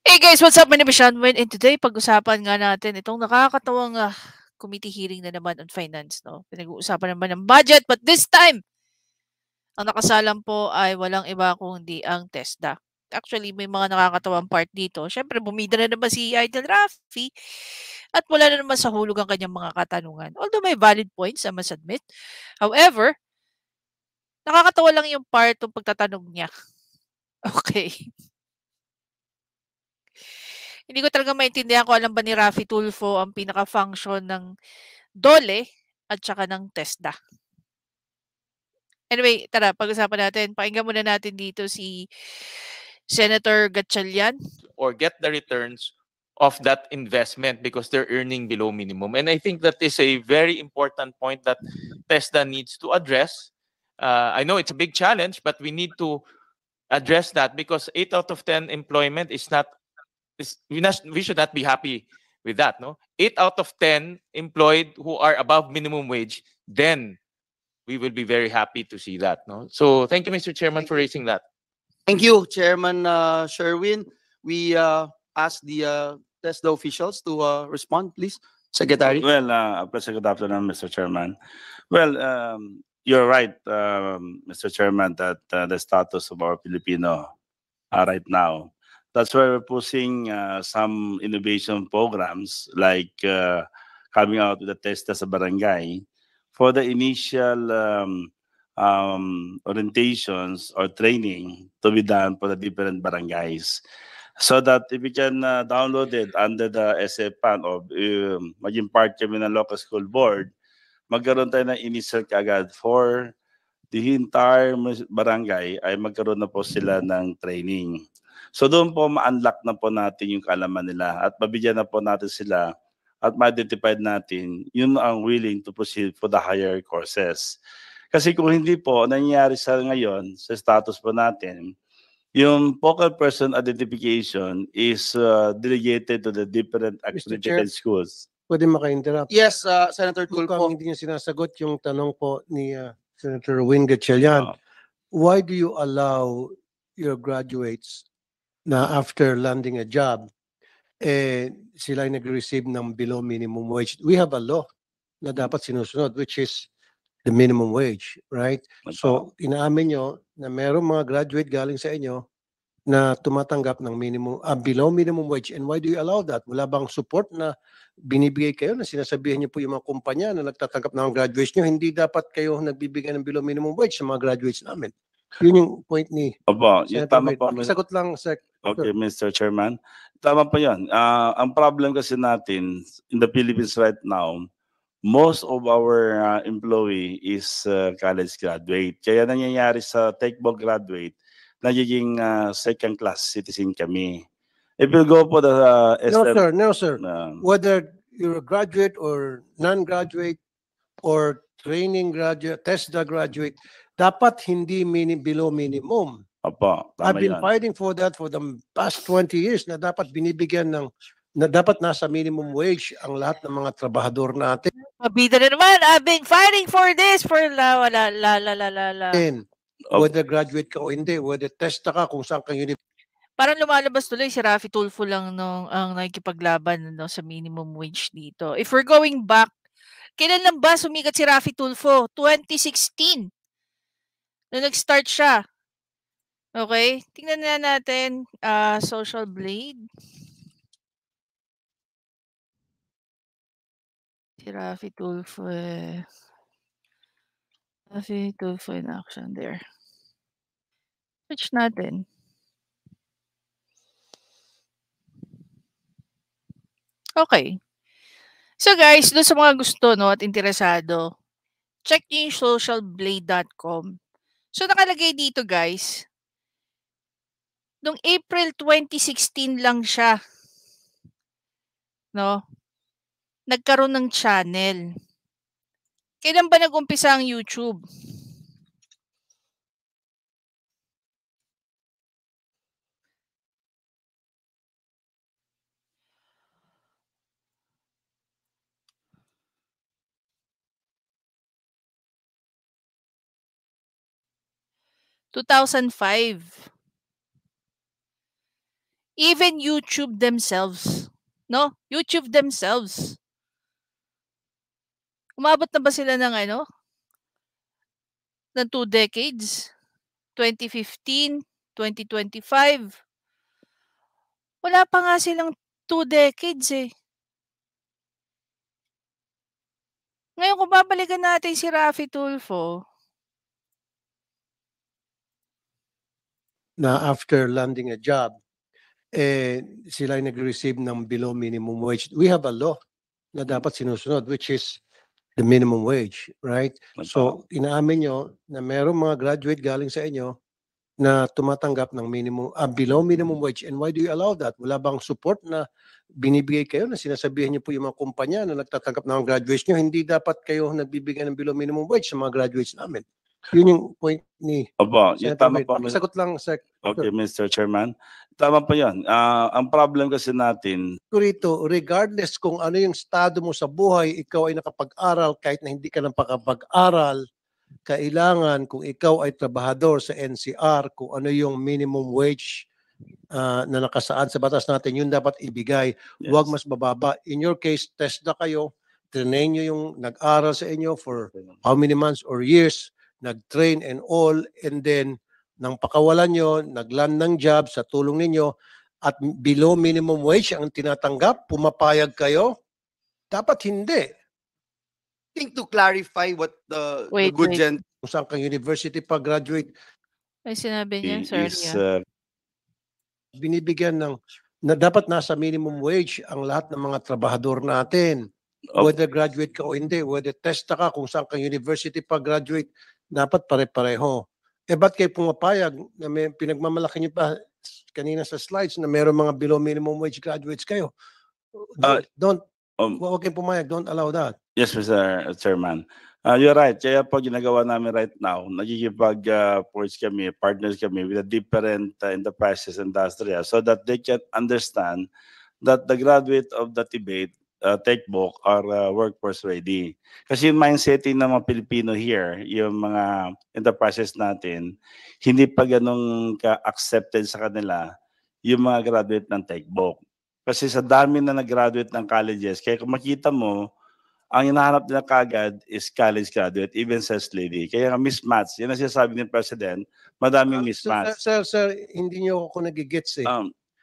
Hey guys, what's up? My name is Shanwen, and today pag-usapan nga natin itong nakakatawang committee hearing na naman on finance. No? Pinag-uusapan naman ng budget, but this time, ang nakasalang po ay walang iba kundi ang TESDA. Actually, may mga nakakatawang part dito. Siyempre, bumida na naman si Idol Rafi at wala na naman sa hulog ang kanyang mga katanungan. Although may valid points, I must admit. However, nakakatawa lang yung part ng pagtatanong niya. Okay. Hindi ko talaga maintindihan kung alam ba ni Rafi Tulfo ang pinaka-function ng DOLE at saka ng TESDA. Anyway, tara, pag-usapan natin. Pakinggan muna natin dito si Senator Gatchalian. Or get the returns of that investment because they're earning below minimum. And I think that is a very important point that TESDA needs to address. I know it's a big challenge, but we need to address that because 8 out of 10 employment is not, we should not be happy with that. No, 8 out of 10 employed who are above minimum wage, then we will be very happy to see that. No, so thank you, Mr. Chairman, for raising that. Thank you, Chairman Sherwin. We ask the TESDA officials to respond, please. Secretary. Well, good afternoon, Mr. Chairman. Well, you're right, Mr. Chairman, that the status of our Filipino right now. That's why we're pushing some innovation programs like coming out with the TESDA sa barangay for the initial orientations or training to be done for the different barangays. So that if we can download it under the SFPAN or maging part kami ng local school board, magkaroon tayo ng initial kagad for the entire barangay ay magkaroon na po sila ng training. So doon po ma-unlock na po natin yung kaalaman nila at mabigyan na po natin sila at ma-identify natin yun ang willing to proceed for the higher courses. Kasi kung hindi po, nangyayari sa ngayon, sa status po natin, yung focal person identification is delegated to the different accredited schools. Pwede maka-interrupt? Yes, Senator Mukhang Tulfo. hindi niya sinasagot yung tanong po ni Senator Win Gatchalian. Why do you allow your graduates na after landing a job, sila ay nag-receive ng below minimum wage? We have a law na dapat sinusunod, which is the minimum wage, right? So, inaamin nyo na merong mga graduate galing sa inyo na tumatanggap ng below minimum wage. And why do you allow that? Wala bang support na binibigay kayo na sinasabihan niyo po yung mga kumpanya na nagtatanggap ng graduates niyo, hindi dapat kayo nagbibigay ng below minimum wage sa mga graduates namin? Yun yung point ni Opo, yung tama po. Sagot lang, Sec. Okay, Mr. Chairman. Tama po yan. Ang problem kasi natin in the Philippines right now, most of our employee is college graduate. Kaya nangyayari sa TechBog graduate, nagiging second-class citizen kami. If you go for the... No, sir. Whether you're a graduate or non-graduate or training graduate, TESDA graduate, dapat hindi below minimum. Opo, I've been fighting for that for the past 20 years na dapat binibigyan na dapat nasa minimum wage ang lahat ng mga trabahador natin. Mabida na naman. I've been fighting for this for la. Whether graduate ka o hindi, whether TESDA ka, kung saan kang parang lumalabas tuloy si Rafi Tulfo lang ang nakikipaglaban sa minimum wage dito. If we're going back, kailan lang ba sumikat si Rafi Tulfo? 2016. Nung nag-start siya. Okay? Tingnan na natin. Social Blade. Si Rafi Tulfo. Rafi Tulfo in action there. Search natin. Okay. So guys, doon sa mga gusto at interesado, check nyo yung socialblade.com. So nakalagay dito guys, noong April 2016 lang siya, nagkaroon ng channel. Kailan ba nag-umpisa ang YouTube? ...2005. Even YouTube themselves, no? YouTube themselves. Umabot na ba sila ng ng 2 decades? 2015, 2025. Wala pa nga silang 2 decades eh. Ngayon kung babalikan natin si Raffy Tulfo, na after landing a job, sila ay nag-receive ng below minimum wage. We have a law na dapat sinusunod, which is the minimum wage, right? So, inaamin nyo na merong mga graduate galing sa inyo na tumatanggap ng below minimum wage. And why do you allow that? Wala bang support na binibigay kayo na sinasabihan niyo po yung mga kumpanya na nagtatanggap ng graduates niyo, hindi dapat kayo nagbibigay ng below minimum wage sa mga graduates namin? Yun yung point ni Opo, yung Senator tama Wade. po. Pakisagot lang, Sec. Okay, Mr. Chairman. Tama po yan. Ang problem kasi natin, Ko rito, regardless kung ano yung estado mo sa buhay, ikaw ay nakapag-aral kahit na hindi ka nakapag-aral, kailangan kung ikaw ay trabahador sa NCR, kung ano yung minimum wage na nakasaad sa batas natin, yun dapat ibigay. yes. Huwag mas bababa. In your case, test na kayo, train nyo yung nag-aral sa inyo for how many months or years, nag-train and all, and then nang pakawalan nyo, nag-land ng job sa tulong ninyo, at below minimum wage ang tinatanggap, pumapayag kayo? Dapat hindi. I think to clarify what the Wait, good wait. gent Kung saan kang university pa graduate, ay sinabi niya, is sorry. binibigyan na dapat nasa minimum wage ang lahat ng mga trabahador natin. of- Whether graduate ka o hindi, whether testa ka, kung saan kang university pa graduate, dapat pare-pareho. Ba't kayo pumapayag na may pinagmamalaki niyo pa kanina sa slides na meron mga below minimum wage graduates kayo? Don't, huwag kayong pumayag, don't allow that. yes, Mr. Chairman. You're right. Kaya po ginagawa namin right now, nagkikipag-forge kami, partners kami with the different enterprises industry so that they can understand that the graduate of the TVET textbook are workforce ready. Kasi yung mindsetting ng mga Pilipino here, yung mga enterprises natin, hindi pa ganun ka-accepted sa kanila yung mga graduate ng textbook. Kasi sa dami na nag-graduate ng colleges, kaya kung makita mo, ang hinahanap nila kagad is college graduate, even sales lady. Kaya nga mismatch, yan ang sinasabi ng President, madaming mismatch. Sir, hindi niyo ako nagigets eh.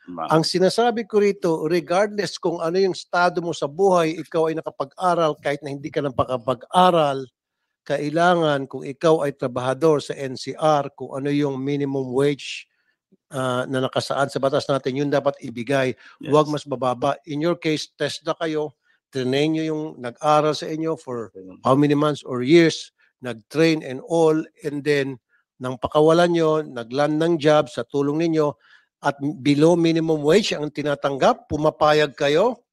Ma- Ang sinasabi ko rito, regardless kung ano yung estado mo sa buhay, ikaw ay nakapag-aral kahit na hindi ka nakapag-aral, kailangan kung ikaw ay trabahador sa NCR, kung ano yung minimum wage na nakasaad sa batas natin, yun dapat ibigay. Yes. Huwag mas bababa. In your case, test na kayo, train nyo yung nag-aral sa inyo for how many months or years, nag-train and all, and then nang pakawalan nyo, nag-land ng job sa tulong ninyo, at below minimum wage ang tinatanggap, pumapayag kayo?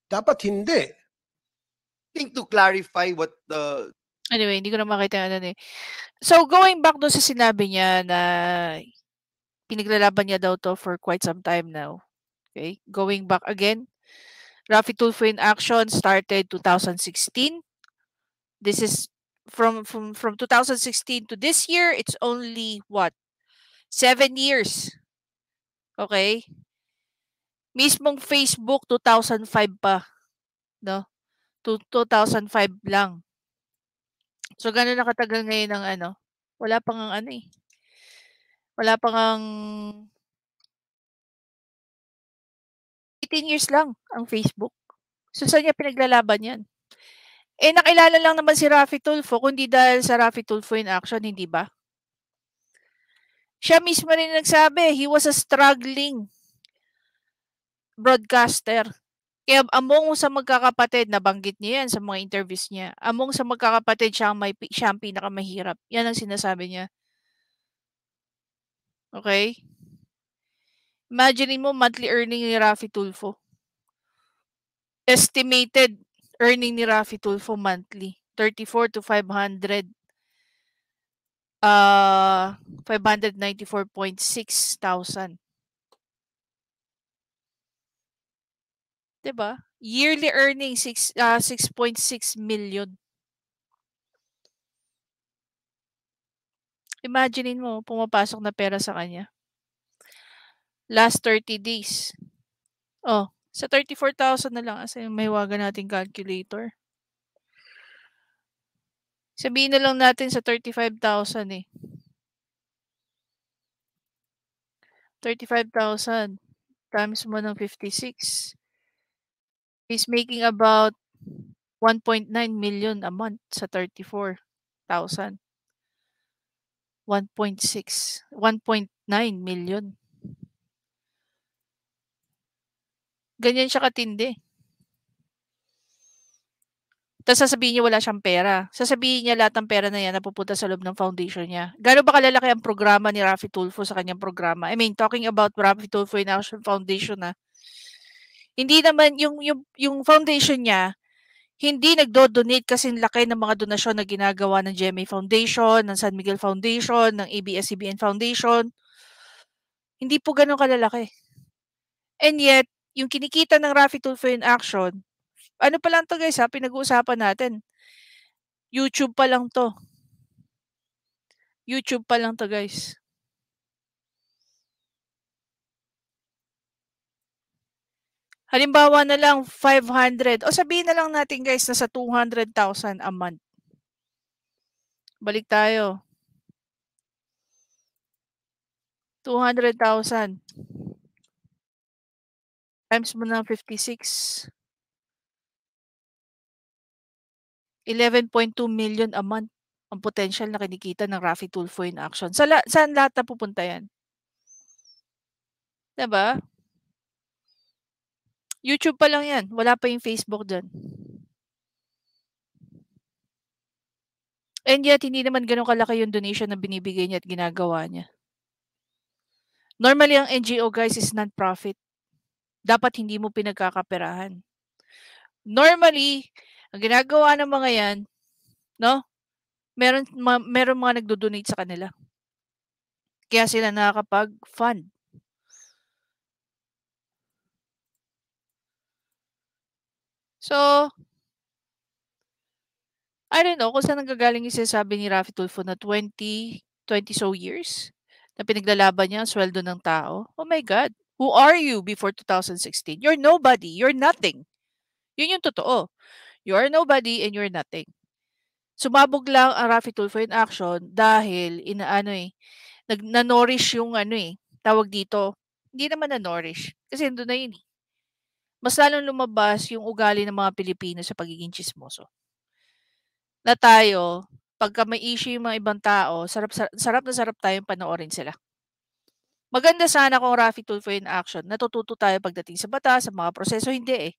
Dapat hindi. I think to clarify what the Anyway, hindi ko na makita ano eh. So, going back doon sa sinabi niya na pinaglalaban niya daw to for quite some time now. Okay? Going back again, Raffy Tulfo in Action started 2016. This is from 2016 to this year, it's only what? 7 years. Okay? Mismong Facebook 2005 pa, no? 2005 lang. So gano'n na katagal ngayon ang wala pang ang wala pang ang 18 years lang ang Facebook. So saan niya pinaglalaban 'yan? Nakilala lang naman si Raffy Tulfo kundi dahil sa Raffy Tulfo in Action, hindi ba? Siya mismo rin nagsabi, he was a struggling broadcaster. Kaya among sa magkakapatid, nabanggit niya yan sa mga interviews niya, among sa magkakapatid siya ang pinakamahirap. Yan ang sinasabi niya. Okay? Imagine mo monthly earning ni Raffy Tulfo. Estimated earning ni Raffy Tulfo monthly, 34 to 500. 594.6 thousand. Diba? Yearly earning 6.6 million. Imagine mo, pumapasok na pera sa kanya. last 30 days. Oh, sa 34,000 na lang kasi may waga nating calculator. Sabihin na lang natin sa 35,000 eh. 35,000 times mo ng 56 is making about 1.9 million a month sa 34,000. 1.9 million. Ganyan siya katindi. Tapos sasabihin niya wala siyang pera. Sasabihin niya lahat ng pera na yan napupunta sa loob ng foundation niya. Gaano ba kalalaki ang programa ni Raffy Tulfo sa kanyang programa? I mean, talking about Raffy Tulfo in Action Foundation na. Hindi naman yung foundation niya, hindi nagdo-donate kasi laki ng mga donasyon na ginagawa ng GMA Foundation, ng San Miguel Foundation, ng ABS-CBN Foundation. Hindi po ganun kalalaki. And yet, yung kinikita ng Raffy Tulfo in Action, ano pa lang to guys ha, pinag-uusapan natin. YouTube pa lang to. YouTube pa lang to guys. Halimbawa na lang 500 o sabihin na lang natin guys na sa 200,000 a month. Balik tayo. 200,000 times mo ng 56. 11.2 million a month ang potential na kinikita ng Raffy Tulfo in Action. Saan lahat na pupunta yan? Diba? YouTube pa lang yan. Wala pa yung Facebook dyan. And yet, hindi naman ganun kalaki yung donation na binibigay niya at ginagawa niya. Normally, ang NGO guys is non-profit. Dapat hindi mo pinagkakaperahan. Normally, ang ginagawa ng mga yan, no? Meron mga nagdo-donate sa kanila. Kaya sila nakakapag-fund. So, I don't know kung saan nanggagaling yung sinasabi ni Raffy Tulfo na 20 so years na pinaglalaban niya ang sweldo ng tao. Oh my God. Who are you before 2016? You're nobody. You're nothing. Yun yung totoo. You are nobody and you're nothing. Sumabog lang ang Raffy Tulfo in Action dahil na-nourish yung tawag dito. Hindi naman na-nourish. Kasi doon na yun. Mas lalong lumabas yung ugali ng mga Pilipino sa pagiging chismoso. Na tayo, pagka may issue yung mga ibang tao, sarap na sarap tayong panoorin sila. Maganda sana kung Raffy Tulfo in Action, natututo tayo pagdating sa batas, sa mga proseso, hindi eh.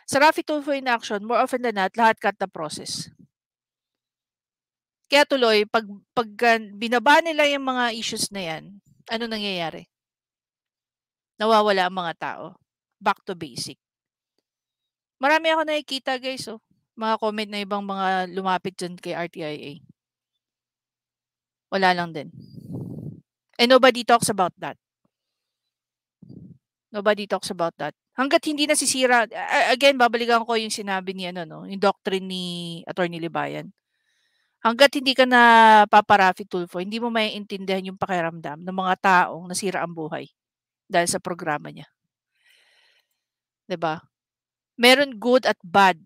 Sa Raffy Tulfo in Action, more often than not, lahat cut na process. Kaya tuloy, pag binaba nila yung mga issues na yan, ano nangyayari? Nawawala ang mga tao. Back to basic. Marami ako nakikita guys, mga comment na ibang mga lumapit dyan kay RTIA. Wala lang din. And nobody talks about that. Nobody talks about that. Hanggat hindi nasisira, again, babalikan ko yung sinabi ni yung doctrine ni Attorney Libayan. Hanggat hindi ka na Raffy Tulfo, hindi mo maiintindihan yung pakiramdam ng mga taong nasira ang buhay dahil sa programa niya. 'Di ba? Meron good at bad.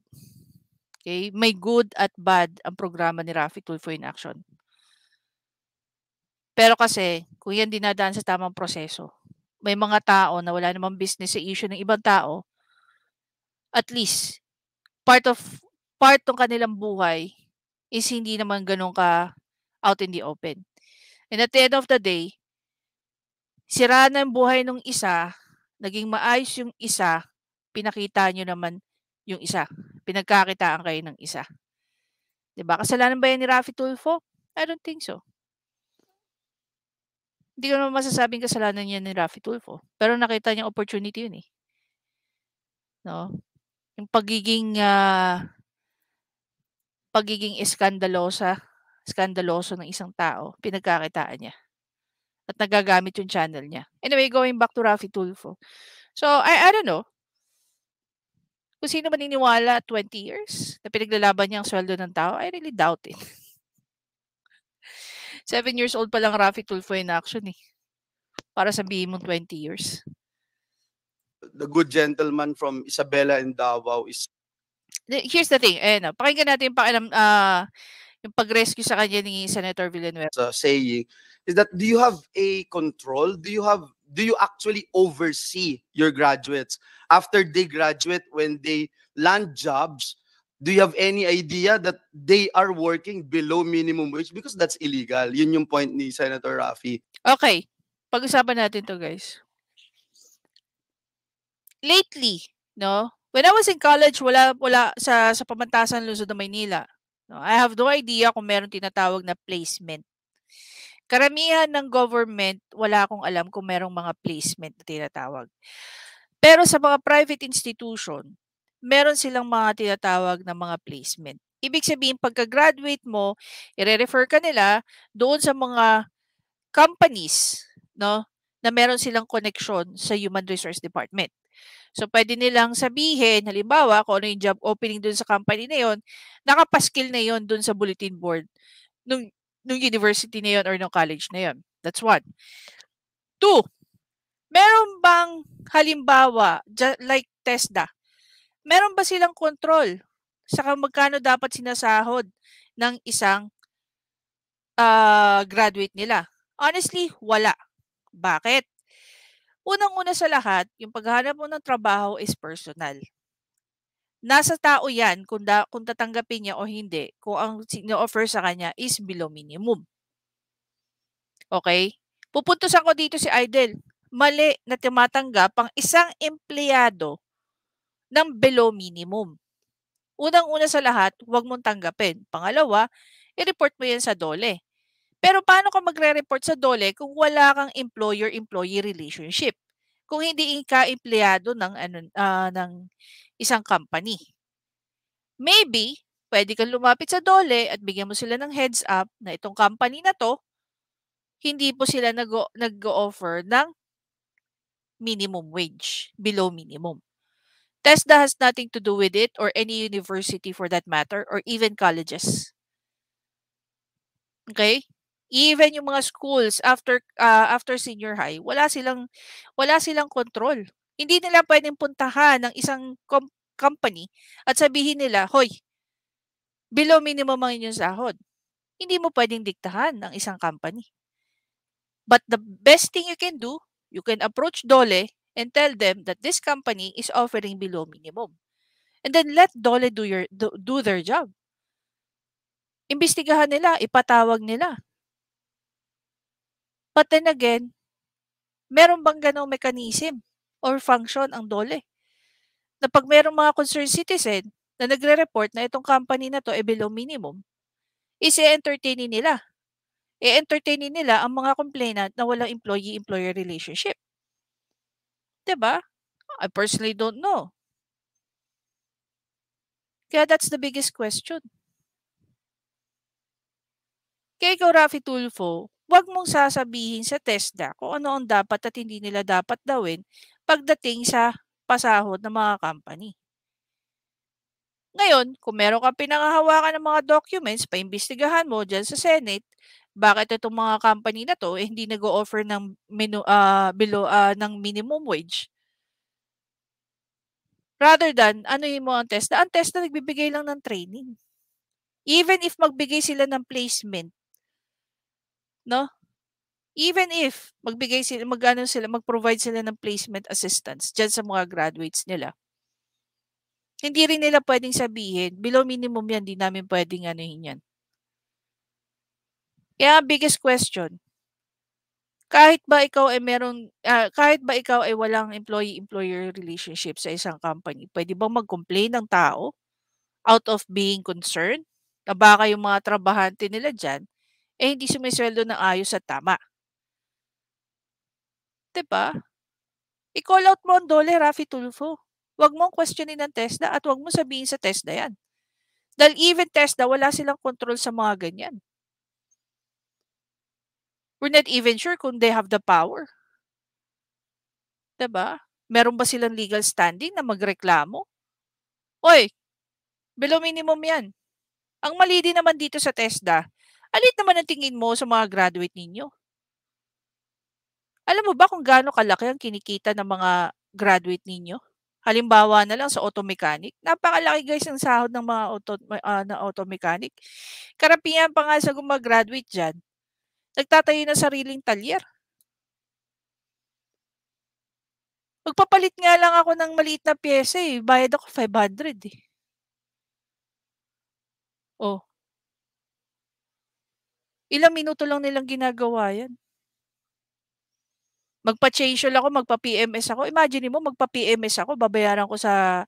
Okay? May good at bad ang programa ni Raffy Tulfo in Action. Pero kasi, kung yan dinadaan sa tamang proseso, may mga tao na wala namang business sa issue ng ibang tao, at least, part ng kanilang buhay is hindi naman ganun ka out in the open. And at the end of the day, sira na ang buhay ng isa, naging maayos yung isa, pinakita nyo naman yung isa. Pinagkakitaan kayo ng isa. Diba? Kasalanan ba yan ni Raffy Tulfo? I don't think so. Hindi ko naman masasabing kasalanan niya ni Raffy Tulfo. Pero nakita niyang opportunity yun eh. No? Yung pagiging skandaloso ng isang tao, pinagkakitaan niya. At nagagamit yung channel niya. Anyway, going back to Raffy Tulfo. So, I don't know. Kung sino maniniwala 20 years na pinaglalaban niya ang sweldo ng tao, I really doubt it. 7 years old pa lang Raffy Tulfo in Action eh. para sabihin mong 20 years. The good gentleman from Isabela and Davao is Here's the thing, pakinggan natin yung pag-rescue sa kanya ni Senator Villanueva. saying is that, do you have a control? Do you actually oversee your graduates after they graduate? When they land jobs, do you have any idea that they are working below minimum wage? Because that's illegal. Yun yung point ni Senator Raffy. Okay, pag-usapan natin to, guys. Lately, no, when I was in college, wala sa Pamantasan Luzon ng Maynila. No, I have no idea kung meron tinatawag na placement. Karamihan ng government, wala akong alam kung merong mga placement na tinatawag. Pero sa mga private institution, meron silang mga tinatawag na mga placement. Ibig sabihin, pagka-graduate mo, i-refer ka nila doon sa mga companies, no, na meron silang connection sa Human Resource Department. So, pwede nilang sabihin, halimbawa, kung ano yung job opening doon sa company na yon, nakapaskil na yon doon sa bulletin board nung university na yon or nung college na yon. That's one. Two, meron bang halimbawa, like TESDA, meron ba silang control sa magkano dapat sinasahod ng isang graduate nila? Honestly, wala. Bakit? Unang-una sa lahat, yung paghahanap mo ng trabaho is personal. Nasa tao yan kung tatanggapin niya o hindi, kung ang sino-offer sa kanya is below minimum. Okay? Pupuntusan ko dito si Idol. Mali na tumatanggap ang isang empleyado ng below minimum. Unang-una sa lahat, huwag mong tanggapin. Pangalawa, i-report mo yan sa DOLE. Pero paano ka magre-report sa DOLE kung wala kang employer-employee relationship? Kung hindi ka empleyado ng isang company. Maybe, pwede kang lumapit sa DOLE at bigyan mo sila ng heads up na itong company na to, hindi po sila nag-o-offer ng minimum wage, below minimum. TESDA has nothing to do with it, or any university for that matter, or even colleges. Okay? Even yung mga schools after senior high, wala silang control. Hindi nila pwedeng puntahan ng isang company at sabihin nila, "Hoy, below minimum ang inyong sahod." Hindi mo pwedeng diktahan ng isang company. But the best thing you can do, you can approach DOLE and tell them that this company is offering below minimum. And then let DOLE do their job. Imbestigahan nila, ipatawag nila. But then again, meron bang ganong mechanism or function ang DOLE? Na pag merong mga concerned citizen na nagre-report na itong company na to ay below minimum, is i-entertainin nila. I-entertainin nila ang mga complainant na walang employee-employer relationship. Diba? I personally don't know. Kaya that's the biggest question. Kaya ikaw, Raffy Tulfo, huwag mong sasabihin sa TESDA kung ano ang dapat at hindi nila dapat gawin pagdating sa pasahod ng mga company. Ngayon, kung meron kang pinangahawakan ng mga documents, paimbestigahan mo dyan sa Senate, bakit itong mga company na to hindi nag-o-offer ng ng minimum wage? Rather than, mo ang TESDA? Ang TESDA nagbibigay lang ng training. Even if magbigay sila ng placement, no? Even if mag-provide sila ng placement assistance dyan sa mga graduates nila, hindi rin nila pwedeng sabihin, below minimum yan, di namin pwedeng yan. Kaya biggest question, kahit ba ikaw ay walang employee-employer relationship sa isang company, pwede bang mag-complain ng tao out of being concerned na baka yung mga trabahante nila dyan hindi sumisweldo ng ayos at tama? Diba? I-call out mo ang DOLE, Raffy Tulfo. Huwag mong questionin ang TESDA at huwag mong sabihin sa TESDA yan. Dahil even TESDA, wala silang control sa mga ganyan. We're not even sure kung they have the power. Diba? Meron ba silang legal standing na magreklamo? Oy, below minimum yan. Ang mali din naman dito sa TESDA, alit naman ang tingin mo sa mga graduate ninyo? Alam mo ba kung gaano kalaki ang kinikita ng mga graduate ninyo? Halimbawa na lang sa auto mechanic. Napakalaki guys ang sahod ng mga auto mechanic. Karamihan pa nga sa gumagraduate dyan, nagtatayo ng sariling talyer. Magpapalit nga lang ako ng maliit na pyesa eh. Bayad ako 500 eh. Oh. Ilang minuto lang nilang ginagawa yan. Magpa-facial ako, magpa-PMS ako. Imagine mo, magpa-PMS ako, babayaran ko sa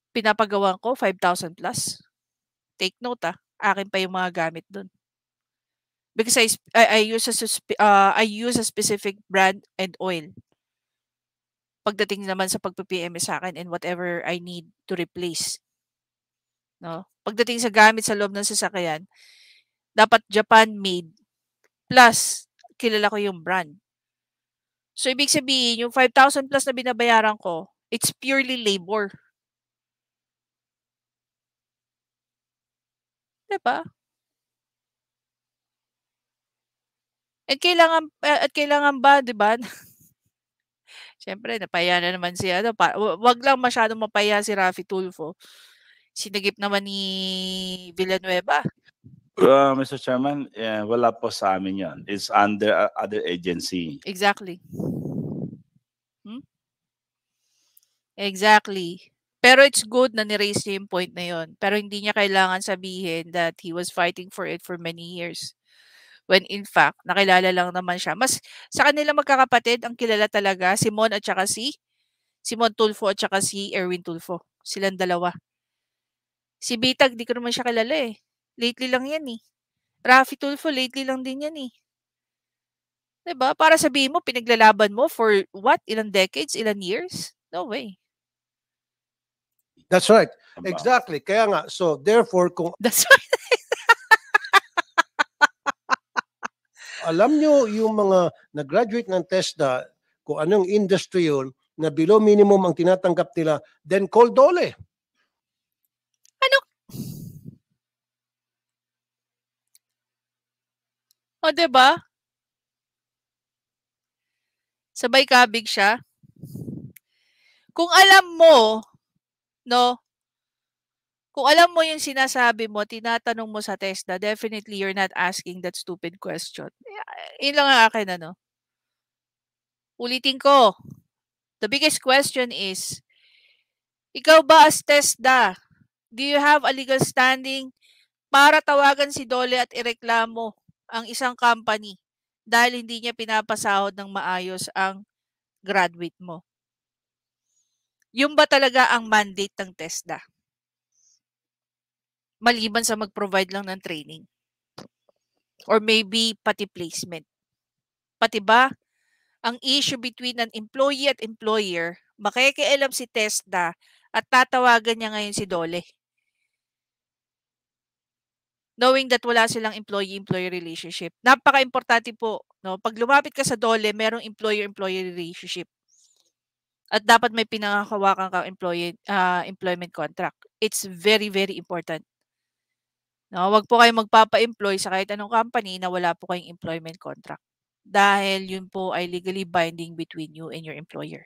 pinapagawan ko, 5,000 plus. Take note akin pa yung mga gamit dun. Because I use a specific brand and oil. Pagdating naman sa pagpa-PMS sa akin and whatever I need to replace. No? Pagdating sa gamit sa loob ng sasakyan, dapat Japan made plus kilala ko yung brand. So ibig sabihin, yung 5,000 plus na binabayaran ko, it's purely labor. Diba? At kailangan ba, 'di ba? Siyempre napahiya na naman si ano, wag lang masyadong mapahiya si Raffy Tulfo. Sinagip naman ni Villanueva. Mr. Chairman, wala po sa amin yan. It's under other agency. Exactly. Exactly. Pero it's good na ni-raise niya yung point na yun. Pero hindi niya kailangan sabihin that he was fighting for it for many years. When in fact, nakilala lang naman siya. Mas sa kanila magkakapatid, ang kilala talaga, si Mon at saka si Mon Tulfo at saka si Erwin Tulfo. Silang dalawa. Si Bitag, di ko naman siya kilala eh. Lately lang yan eh. Raffy Tulfo, lately lang din yan eh. Diba? Para sabihin mo, pinaglalaban mo for what? Ilang decades? Ilang years? No way. That's right. Exactly. Kaya nga, so therefore, kung That's right. alam nyo yung mga nag-graduate ng TESDA, kung anong industry yun, na below minimum ang tinatanggap nila, then call Dole. Ano? O, diba? Sabay kabig siya. Kung alam mo, no, kung alam mo yung sinasabi mo, tinatanong mo sa TESDA, definitely you're not asking that stupid question. Yun lang ang akin, ano. Ulitin ko. The biggest question is, ikaw ba as TESDA, do you have a legal standing para tawagan si Dole at ireklamo ang isang company dahil hindi niya pinapasahod ng maayos ang graduate mo? Yung ba talaga ang mandate ng TESDA? Maliban sa mag-provide lang ng training. Or maybe pati placement. Pati ba, ang issue between an employee at employer, makikialam si TESDA at tatawagan niya ngayon si Dole. Knowing that wala silang employee-employee relationship. Napaka-importante po. No? Pag lumapit ka sa Dole, merong employer-employee relationship. At dapat may pinangakawakan kang employment contract. It's very, very important. No, wag po kayong magpapa-employ sa kahit anong company na wala po kayong employment contract. Dahil yun po ay legally binding between you and your employer.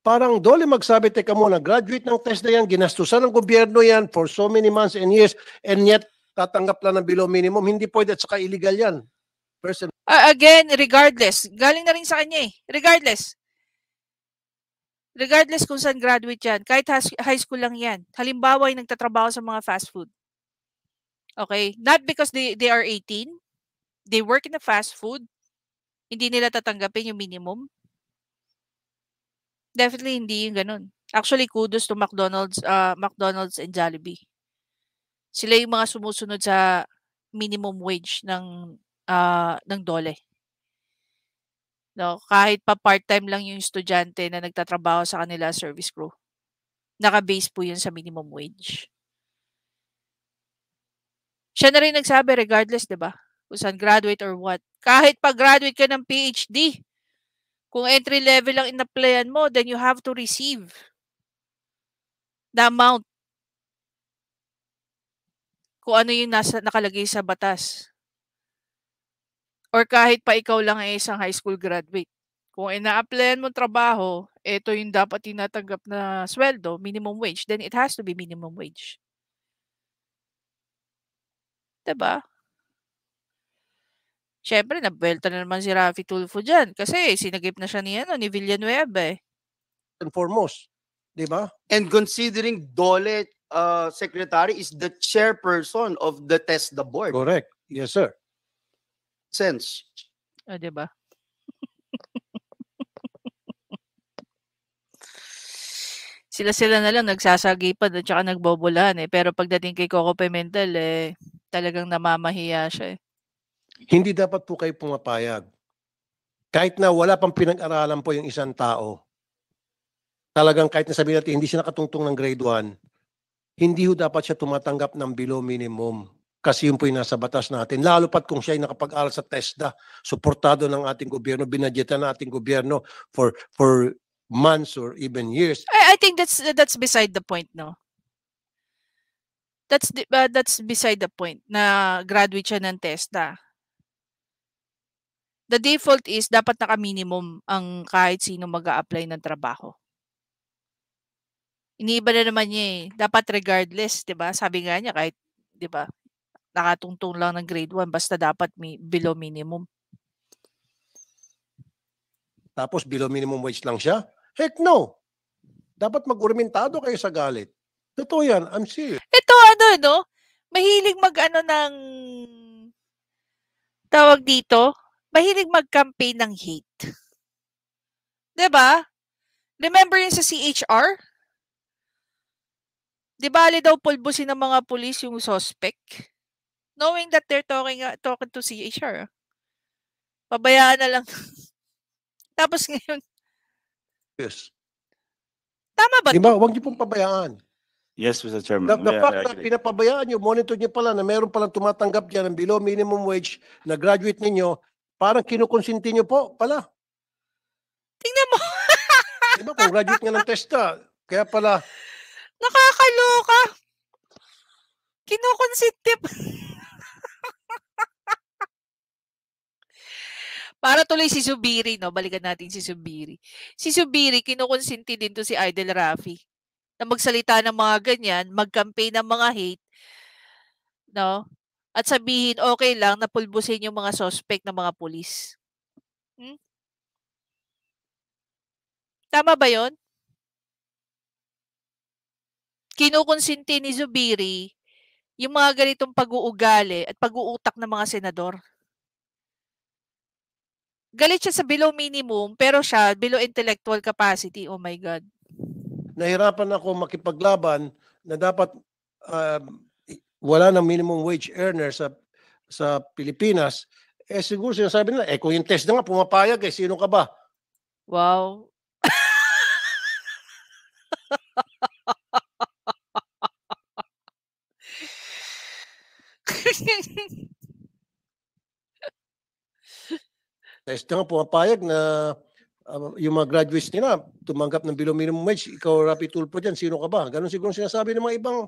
Parang Dole magsabi, teka muna, graduate ng TESDA yan, ginastusan ng gobyerno yan for so many months and years, and yet tatanggap lang ng below minimum. Hindi pwede at saka illegal yan. Again, regardless. Galing na rin sa kanya eh. Regardless kung saan graduate yan. Kahit high school lang yan. Halimbawa, yung nagtatrabaho sa mga fast food. Okay? Not because they are 18. They work in the fast food. Hindi nila tatanggapin yung minimum. Definitely hindi yung ganun. Actually, kudos to McDonald's and Jollibee. Sila yung mga sumusunod sa minimum wage ng Dole. No, kahit pa part-time lang yung estudyante na nagtatrabaho sa kanila service crew. Naka-base po yun sa minimum wage. Siya na rin nagsabi regardless, 'di ba? Kung saan graduate or what. Kahit pag graduate ka ng PhD, kung entry level lang in-applyan mo, then you have to receive the amount. Kung ano yung nakalagay sa batas. Or kahit pa ikaw lang ay isang high school graduate. Kung ina-applyan mo trabaho, ito yung dapat tinatanggap na sweldo, minimum wage, then it has to be minimum wage. Diba? Siyempre, nabuelta na naman si Raffy Tulfo dyan kasi sinagip na siya ni Villanueva eh. And foremost, di ba? And considering Dole secretary is the chairperson of the TESDA board. Correct. Yes, sir. Sense. O, diba? Sila na lang nagsasagipan at saka nagbobolahan eh. Pero pagdating kay Coco Pimentel eh, talagang namamahiya siya eh. Hindi dapat po kayo pumapayag. Kahit na wala pang pinag-aralan po yung isang tao, talagang kahit na sabihin natin hindi siya nakatungtong ng grade 1, hindi ho dapat siya tumatanggap ng below minimum. Kasi yun po yung nasa batas natin. Lalo pat kung siya ay nakapag-aral sa TESDA, suportado ng ating gobyerno, binadyetan ng ating gobyerno for months or even years. I think that's beside the point, no? That's beside the point na graduate siya ng TESDA. The default is dapat naka-minimum ang kahit sino mag-a-apply ng trabaho. Iniiba na naman niya eh. Dapat regardless, 'di ba? Sabi nga niya kahit 'di ba? Nakatungtong lang ng grade 1 basta dapat below minimum. Tapos below minimum wage lang siya? Heck no! Dapat mag-urmentado kayo sa galit. Totoo yan, I'm serious. Ito no? Mahilig mag-ano ng tawag dito? Mahilig mag-campaign ng hate. 'Di ba? Remember yun sa CHR? 'Di ba daw pulbusin ng mga pulis yung suspect? Knowing that they're talking to CHR. Pabayaan na lang. Tapos ngayon, Yes. tama ba Di ba? to? Huwag niyo pong pabayaan. Yes, Mr. Chairman. The I fact na agree. pinapabayaan nyo, monitor nyo pala na meron palang tumatanggap dyan ng below minimum wage na graduate ninyo, parang kinukonsinti nyo po pala. Tingnan mo. Di ba? Kung graduate nga ng TESDA, kaya pala, Nakakaloka. Kinukonsinti pa. Para tuloy si Zubiri, no? Balikan natin si Zubiri. Si Zubiri, kinukonsinti din to si Idol Rafi. Na magsalita ng mga ganyan, mag-campaign ng mga hate, no? At sabihin, okay lang na pulbusin yung mga suspect ng mga pulis. Tama ba yon? Kinukonsinti ni Zubiri yung mga ganitong pag-uugali at pag-uutak ng mga senador. Galit siya sa below minimum, pero siya below intellectual capacity. Oh my God. nahirapan ako makipaglaban na dapat wala ng minimum wage earner sa Pilipinas. Eh siguro sinasabi nila, kung yung test na nga pumapayag, sino ka ba? Wow. Test na nga pumapayag na yung mga graduates nila tumanggap ng below minimum wage. Ikaw, Raffy Tulfo dyan, sino ka ba? Ganon siguro sinasabi ng mga ibang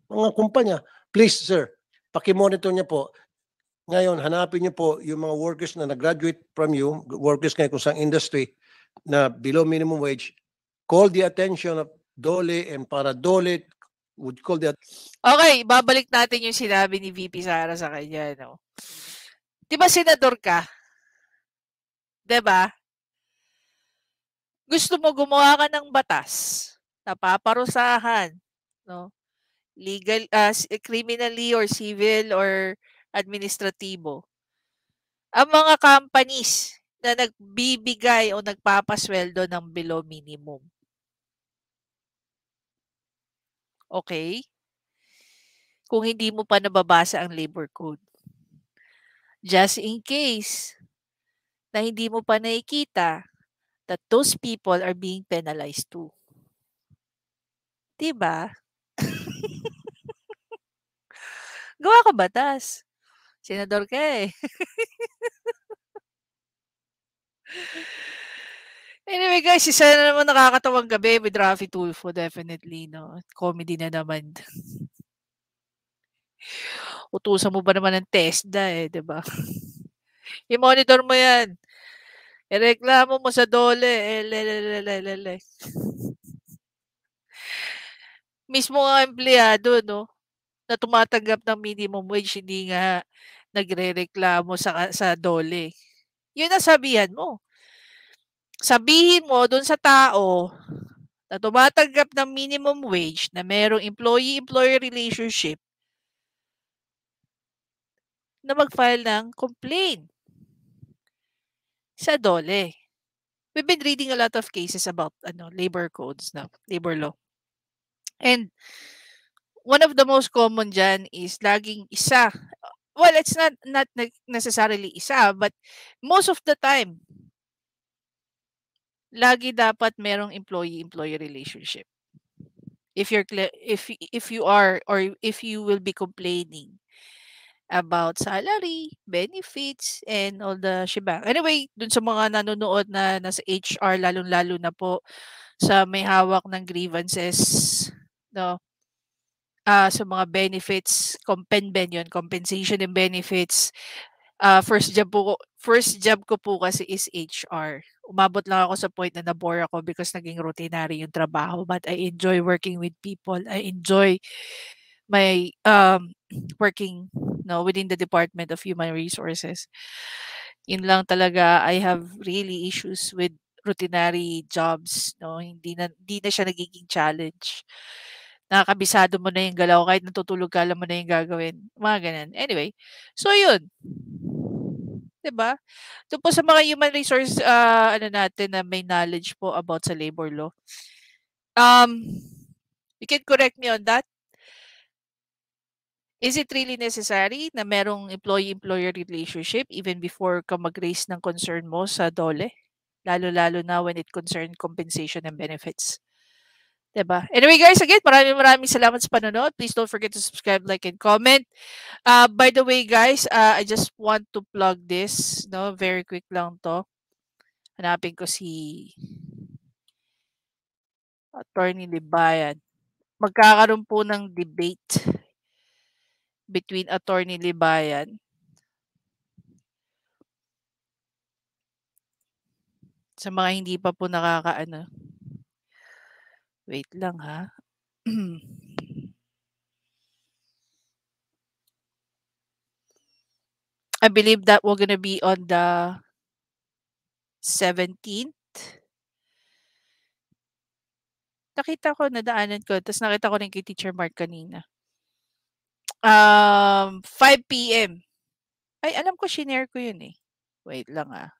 mga kumpanya. Please, sir, pakimonitor niya po. Ngayon, hanapin niyo po yung mga workers na nag-graduate from you, workers ngayon kung saan industry, na below minimum wage. Call the attention of Dole and para Dole would call the Okay, babalik natin yung sinabi ni VP Sara sa kanya, no? Di ba senador ka? Di ba? Gusto mo gumawa ka ng batas na paparusahan, no? Legal, criminally or civil or administratibo. Ang mga companies na nagbibigay o nagpapasweldo ng below minimum. Okay? Kung hindi mo pa nababasa ang labor code. Just in case na hindi mo pa nakikita that those people are being penalized too. Diba? Gawa ka batas. Senador ka eh. Anyway guys, isa na naman nakakatawang gabi with Raffy Tulfo, definitely, no? Comedy na naman. Utusan mo ba naman ng TESDA, 'di ba? I-monitor mo 'yan. Ireklamo mo sa DOLE, lelelelelele. Mismo nga empleyado 'no, na tumatanggap ng minimum wage hindi nga nagrereklamo sa DOLE. 'Yun ang sabihan mo. Sabihin mo dun sa tao na tumatanggap ng minimum wage na merong employee-employer relationship na mag-file ng complaint sa DOLE. We've been reading a lot of cases about labor codes na, labor law. And one of the most common dyan is laging isa. Well, it's not necessarily isa, but most of the time, lagi dapat merong employee-employee relationship. If you are or if you will be complaining about salary, benefits, and all the shebang. Anyway, dun sa mga nanonood na nasa HR, lalong-lalo na po sa may hawak ng grievances, no? Sa mga benefits, compensation and benefits. First job ko po kasi is HR. Umabot lang ako sa point na nabore ako because naging routinary yung trabaho. But I enjoy working with people. I enjoy my working within the Department of Human Resources. Yun lang talaga, I have really issues with routinary jobs. Hindi na siya nagiging challenge. Nakakabisado mo na yung galaw, kahit natutulog ka, alam mo na yung gagawin. Mga ganun. Anyway, so yun. 'Di ba? Doon po sa mga human resource natin na may knowledge po about sa labor law. You can correct me on that. Is it really necessary na merong employee-employer relationship even before ka mag-raise ng concern mo sa DOLE? Lalo-lalo na when it concerns compensation and benefits. Diba? Anyway guys, again, maraming salamat sa panonood. Please don't forget to subscribe, like, and comment. By the way guys, I just want to plug this, very quick lang to. Hanapin ko si Attorney Libayan. Magkakaroon po ng debate between Attorney Libayan sa mga hindi pa po nakakaano. Wait lang ha. I believe that we're gonna be on the 17th. Nakita ko, nadaanan ko. Tapos nakita ko rin kay Teacher Mark kanina. 5 p.m. Ay, alam ko, shinare ko yun eh. Wait lang ah.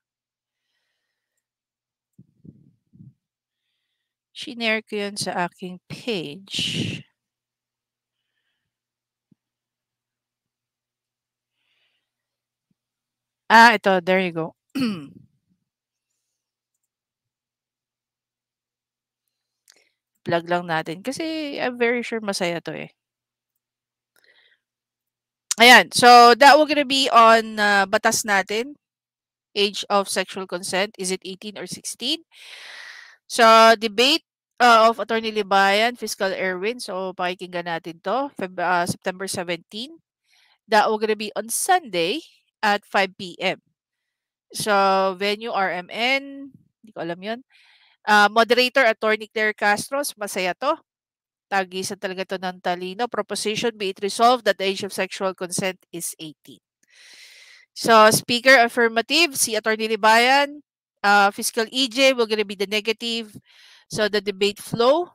Shinare ko yun sa aking page. Ito. There you go. Plug lang natin. Kasi I'm very sure masaya to eh. Ayan. So, that will gonna be on batas natin. Age of sexual consent. Is it 18 or 16? So, debate of Attorney Libayan, Fiscal Erwin. So, pakikinggan natin to. September 17. That will gonna be on Sunday at 5 p.m. So, venue RMN. Hindi ko alam yun. Moderator, Attorney Claire Castros. Masaya to. Tagisan talaga to ng talino. Proposition, be it resolved that the age of sexual consent is 18. So, Speaker, affirmative. Si Attorney Libayan. Fiscal EJ will gonna be the negative. So, the debate flow.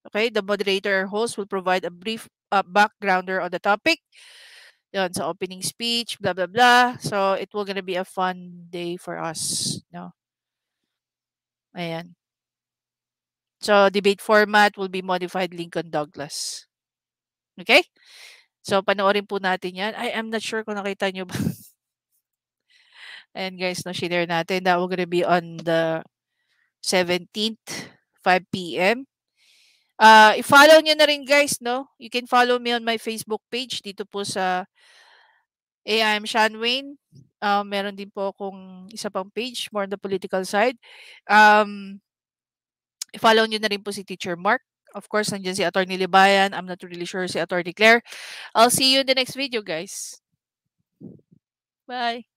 Okay, the moderator or host will provide a brief backgrounder on the topic. Yun, sa opening speech, blah, blah, blah. So, it will gonna be a fun day for us. No? Ayan. So, debate format will be modified Lincoln Douglas. Okay? So, panoorin po natin yan. I'm not sure kung nakita nyo ba. Ayan guys, share natin. That will gonna be on the 17th, 5 p.m. I-follow nyo na rin guys, no? You can follow me on my Facebook page dito po sa I'm Sean Wayne. Meron din po akong isa pang page, more on the political side. I-follow nyo na rin po si Teacher Mark. Of course, nandiyan si Attorney Libayan. I'm not really sure si Attorney Claire. I'll see you in the next video, guys. Bye.